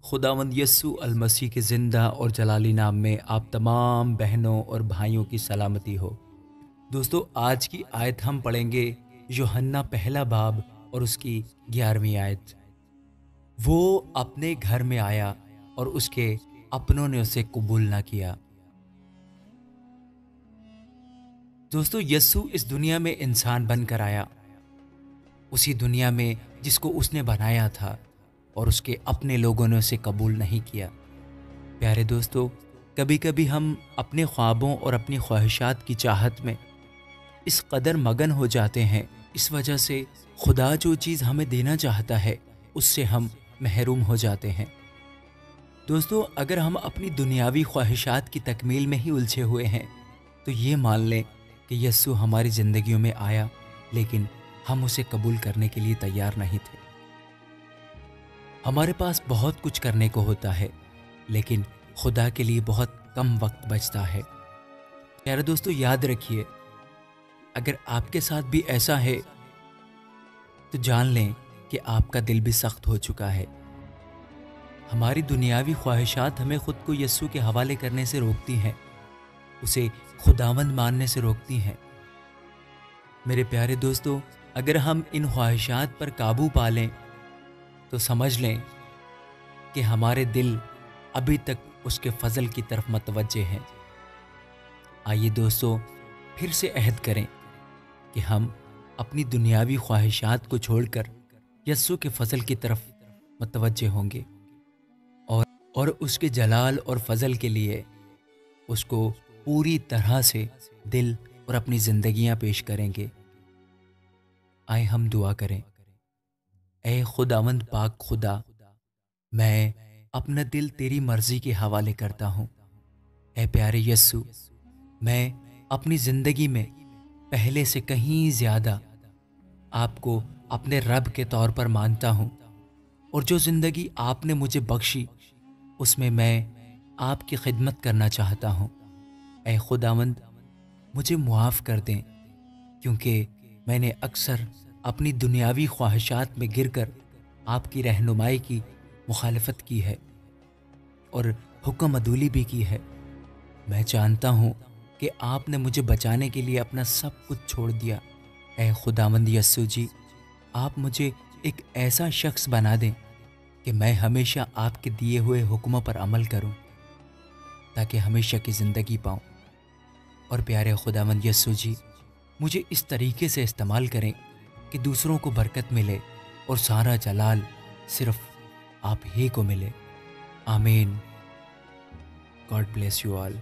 خداوند یسوع المسیح کے زندہ اور جلالی نام میں آپ تمام بہنوں اور بھائیوں کی سلامتی ہو۔ دوستو، آج کی آیت ہم پڑھیں گے یوحنا پہلا باب اور اس کی 11ویں آیت۔ وہ اپنے گھر میں آیا اور اس کے اپنوں نے اسے قبول نہ کیا۔ دوستو، یسوع اس دنیا میں انسان بن کر آیا، اسی دنیا میں جس کو اس نے بنایا تھا، اور اس کے اپنے لوگوں نے اسے قبول نہیں کیا۔ پیارے دوستو، کبھی کبھی ہم اپنے خوابوں اور اپنی خواہشات کی چاہت میں اس قدر مگن ہو جاتے ہیں، اس وجہ سے خدا جو چیز ہمیں دینا چاہتا ہے اس سے ہم محروم ہو جاتے ہیں۔ دوستو، اگر ہم اپنی دنیاوی خواہشات کی تکمیل میں ہی الجھے ہوئے ہیں تو یہ مان لیں کہ یسوع ہماری زندگیوں میں آیا، لیکن ہم اسے قبول کرنے کے لیے تیار نہیں تھے۔ ہمارے پاس بہت کچھ کرنے کو ہوتا ہے، لیکن خدا کے لیے بہت کم وقت بچتا ہے۔ پیارے دوستو، یاد رکھیے، اگر آپ کے ساتھ بھی ایسا ہے تو جان لیں کہ آپ کا دل بھی سخت ہو چکا ہے۔ ہماری دنیاوی خواہشات ہمیں خود کو یسوع کے حوالے کرنے سے روکتی ہیں، اسے خداوند ماننے سے روکتی ہیں۔ میرے پیارے دوستو، اگر ہم ان خواہشات پر قابو پا لیں تو سمجھ لیں کہ ہمارے دل ابھی تک اس کے فضل کی طرف متوجہ ہیں۔ آئیے دوستو، پھر سے عہد کریں کہ ہم اپنی دنیاوی خواہشات کو چھوڑ کر یسوع کے فضل کی طرف متوجہ ہوں گے، اور اس کے جلال اور فضل کے لیے اس کو پوری طرح سے دل اور اپنی زندگیاں پیش کریں گے۔ آئے ہم دعا کریں۔ اے خداوند پاک خدا، میں اپنا دل تیری مرضی کے حوالے کرتا ہوں۔ اے پیارے یسوع، میں اپنی زندگی میں پہلے سے کہیں زیادہ آپ کو اپنے رب کے طور پر مانتا ہوں، اور جو زندگی آپ نے مجھے بخشی اس میں آپ کی خدمت کرنا چاہتا ہوں۔ اے خداوند، مجھے معاف کر دیں، کیونکہ میں نے اکثر اپنی دنیاوی خواہشات میں گر کر آپ کی رہنمائی کی مخالفت کی ہے اور حکم عدولی بھی کی ہے۔ میں جانتا ہوں کہ آپ نے مجھے بچانے کے لیے اپنا سب کچھ چھوڑ دیا۔ اے خداوند یسوع جی، آپ مجھے ایک ایسا شخص بنا دیں کہ میں ہمیشہ آپ کے دیے ہوئے حکموں پر عمل کروں، تاکہ ہمیشہ کی زندگی پاؤں۔ اور پیارے خداوند یسوع جی، مجھے اس طریقے سے استعمال کریں کہ دوسروں کو برکت ملے اور سارا جلال صرف آپ ہی کو ملے۔ آمین۔ God bless you all.